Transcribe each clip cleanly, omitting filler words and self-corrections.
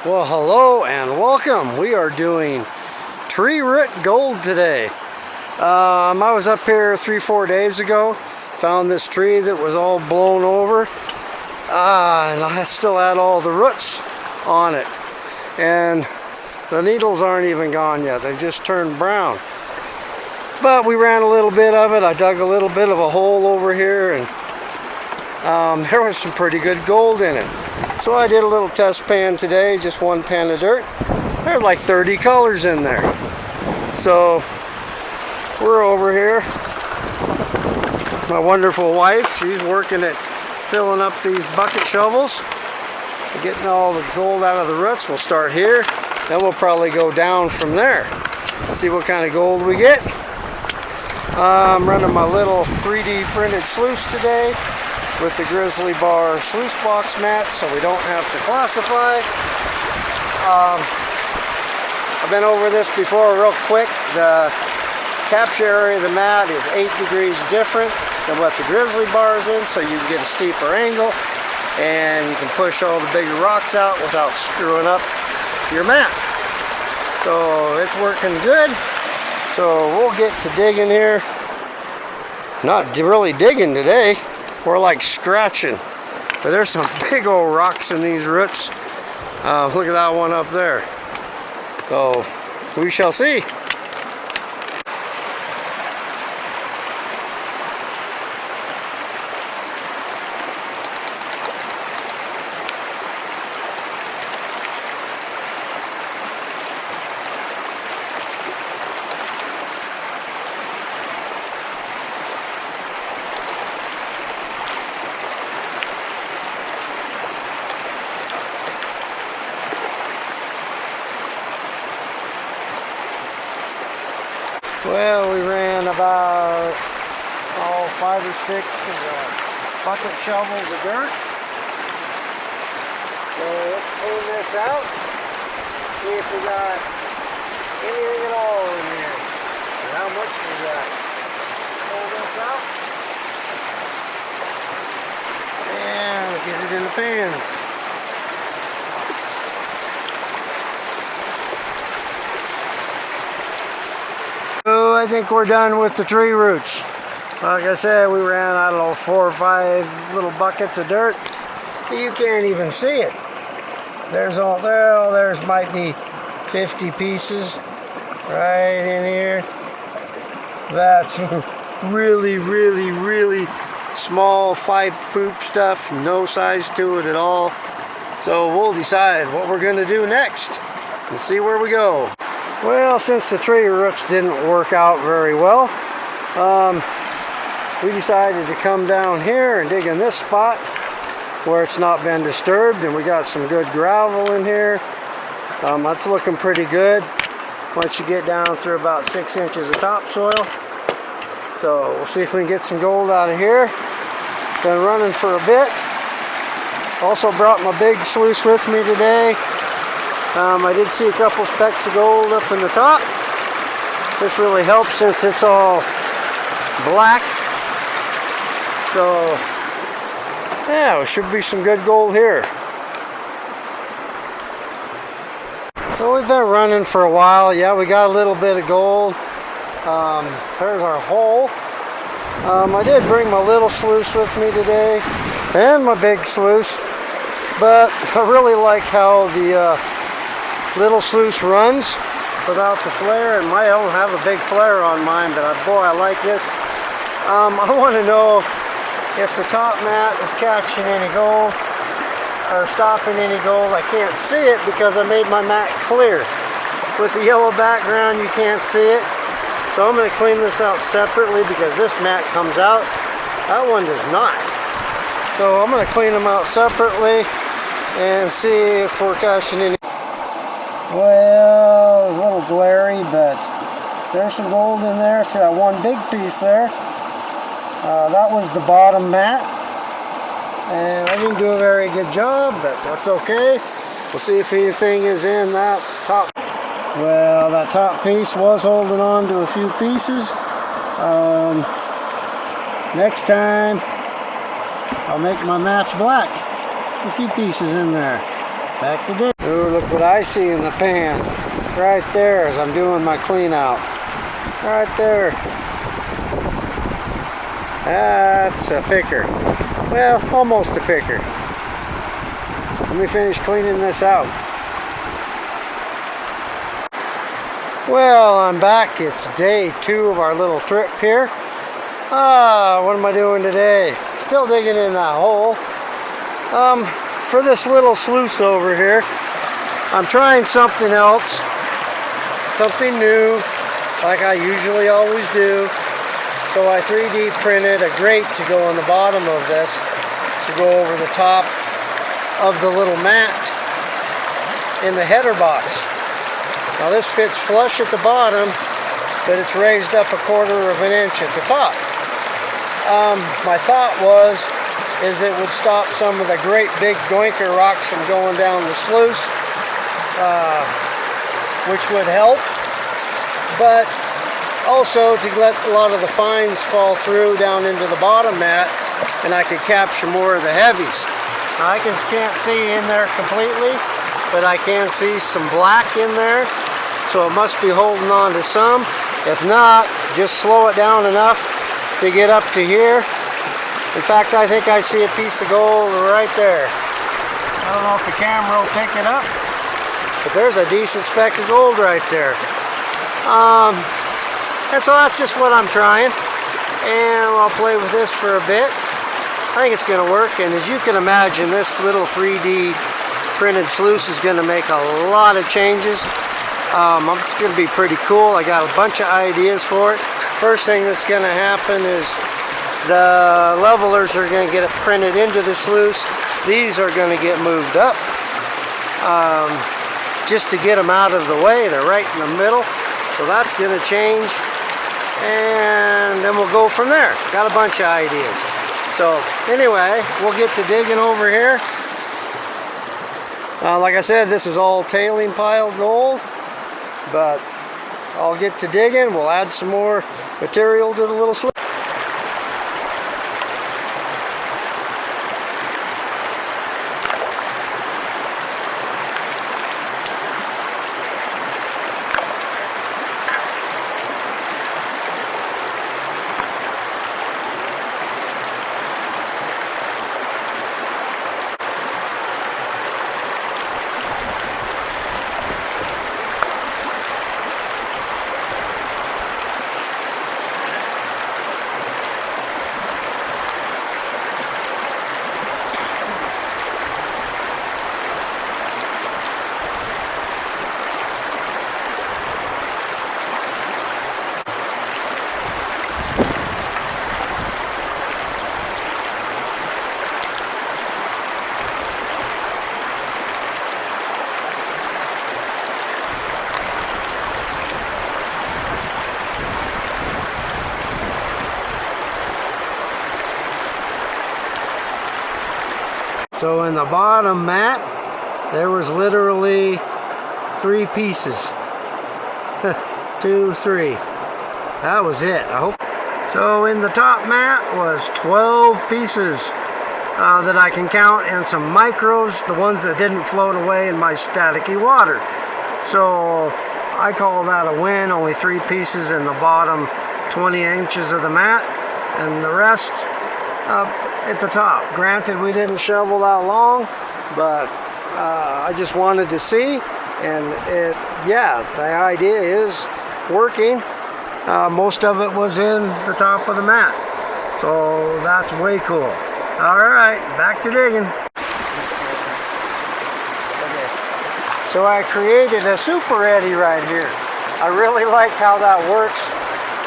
Well, hello and welcome. We are doing tree root gold today. I was up here 3-4 days ago, found this tree that was all blown over, and I still had all the roots on it, and the needles aren't even gone yet. They've just turned brown. But we ran a little bit of it. I dug a little bit of a hole over here, and there was some pretty good gold in it. So I did a little test pan today, just one pan of dirt. There's like 30 colors in there. So we're over here. My wonderful wife, she's working at filling up these bucket shovels, getting all the gold out of the roots. We'll start here, then we'll probably go down from there. See what kind of gold we get. I'm running my little 3D printed sluice today with the Grizzly Bar sluice box mat, so we don't have to classify. I've been over this before real quick. The capture area of the mat is 8 degrees different than what the Grizzly Bar is in, so you can get a steeper angle and you can push all the bigger rocks out without screwing up your mat. So it's working good. So we'll get to digging here. Not really digging today. We're like scratching, but there's some big old rocks in these roots. Look at that one up there. So we shall see. Well, we ran about 5 or 6 bucket shovels of dirt. So let's clean this out. See if we got anything at all in here. And how much we got. Pull this out. And get it in the pan. So I think we're done with the tree roots. Like I said, we ran, I don't know, 4 or 5 little buckets of dirt. You can't even see it. There's there's might be 50 pieces right in here. That's really, really, really small 5 poop stuff. No size to it at all. So we'll decide what we're going to do next and see where we go. Well, since the tree roots didn't work out very well, we decided to come down here and dig in this spot where it's not been disturbed, and we got some good gravel in here. That's looking pretty good once you get down through about 6 inches of topsoil. So we'll see if we can get some gold out of here. Been running for a bit. Also brought my big sluice with me today. I did see a couple specks of gold up in the top. This really helps since it's all black. So, yeah, there should be some good gold here. So we've been running for a while. Yeah, we got a little bit of gold. There's our hole. I did bring my little sluice with me today and my big sluice. But I really like how the little sluice runs without the flare, and I don't have a big flare on mine, but boy, I like this. I want to know if the top mat is catching any gold or stopping any gold. I can't see it because I made my mat clear. With the yellow background, you can't see it. So I'm going to clean this out separately because this mat comes out. That one does not. So I'm going to clean them out separately and see if we're catching any. Well, a little glary, but there's some gold in there. See that one big piece there? That was the bottom mat. And I didn't do a very good job, but that's okay. We'll see if anything is in that top. Well, that top piece was holding on to a few pieces. Next time, I'll make my mats black. A few pieces in there. Back to dig. Ooh, look what I see in the pan. Right there as I'm doing my clean out. Right there. That's a picker. Well, almost a picker. Let me finish cleaning this out. Well, I'm back. It's day 2 of our little trip here. What am I doing today? Still digging in that hole. For this little sluice over here, I'm trying something else. Something new, like I usually always do. So I 3D printed a grate to go on the bottom of this, to go over the top of the little mat in the header box. Now this fits flush at the bottom, but it's raised up 1/4 inch at the top. My thought is it would stop some of the great big doinker rocks from going down the sluice, which would help, but also to let a lot of the fines fall through down into the bottom mat, and I could capture more of the heavies. Now I can't see in there completely, but I can see some black in there, so it must be holding on to some. If not, just slow it down enough to get up to here. In fact, I think I see a piece of gold right there. I don't know if the camera will pick it up, but there's a decent speck of gold right there. And so that's just what I'm trying, and I'll play with this for a bit. I think it's going to work, and as you can imagine, this little 3D printed sluice is going to make a lot of changes. It's going to be pretty cool. I got a bunch of ideas for it. First thing that's going to happen is the levelers are going to get it printed into the sluice. These are going to get moved up just to get them out of the way. They're right in the middle, so that's going to change, and then we'll go from there. Got a bunch of ideas. So anyway, we'll get to digging over here. Like I said, this is all tailing pile gold, but I'll get to digging. We'll add some more material to the little sluice. So in the bottom mat, there was literally 3 pieces. 2, 3. That was it. I hope. So in the top mat was 12 pieces that I can count, and some micros, the ones that didn't float away in my staticky water. So I call that a win. Only 3 pieces in the bottom 20 inches of the mat, and the rest up at the top. Granted, we didn't shovel that long, but I just wanted to see, and yeah, the idea is working. Most of it was in the top of the mat, so that's way cool. Alright, back to digging. So I created a super eddy right here. I really like how that works.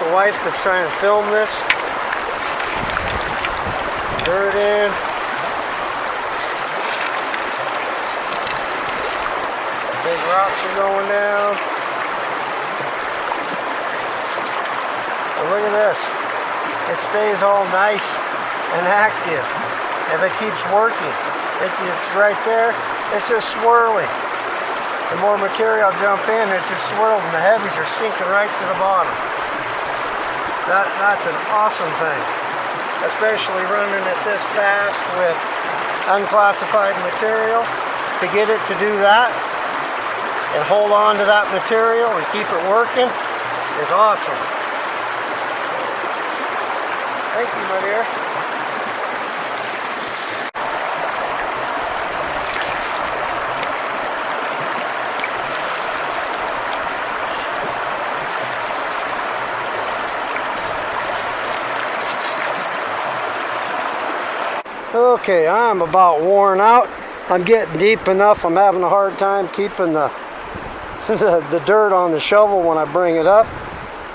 The wife was trying to film this. Dirt in. Big rocks are going down. So look at this. It stays all nice and active. If it keeps working, it's right there. It's just swirling. The more material jump in, it just swirls, and the heavies are sinking right to the bottom. That's an awesome thing. Especially running it this fast with unclassified material. to get it to do that and hold on to that material and keep it working is awesome. Thank you, my dear. Okay, I'm about worn out. I'm getting deep enough. I'm having a hard time keeping the dirt on the shovel when I bring it up.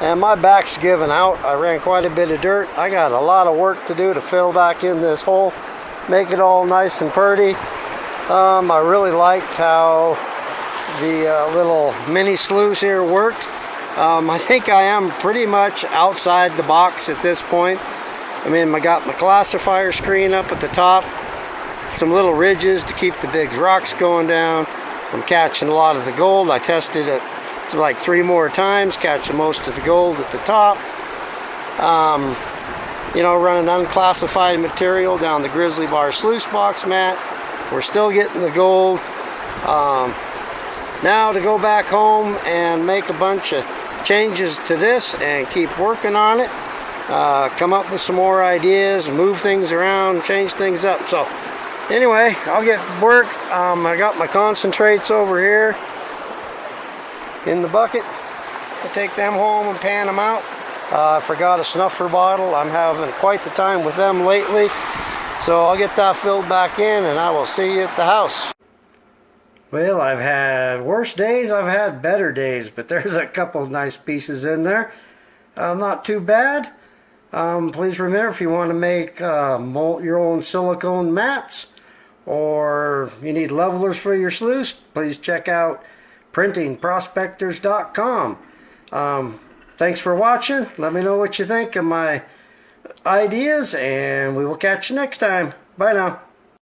And my back's giving out. I ran quite a bit of dirt. I got a lot of work to do to fill back in this hole, make it all nice and pretty. I really liked how the little mini sluice here worked. I think I am pretty much outside the box at this point. I mean, I got my classifier screen up at the top, some little ridges to keep the big rocks going down. I'm catching a lot of the gold. I tested it like 3 more times, catching most of the gold at the top. You know, running unclassified material down the grizzly bar sluice box mat. We're still getting the gold. Now to go back home and make a bunch of changes to this and keep working on it. Come up with some more ideas, move things around, change things up. So anyway, I'll get to work. I got my concentrates over here in the bucket. I'll take them home and pan them out. I forgot a snuffer bottle. I'm having quite the time with them lately. So I'll get that filled back in and I will see you at the house. Well, I've had worse days, I've had better days, but there's a couple of nice pieces in there. Not too bad. Please remember, if you want to make your own silicone mats or you need levelers for your sluice, please check out printingprospectors.com. Thanks for watching. Let me know what you think of my ideas and we will catch you next time. Bye now.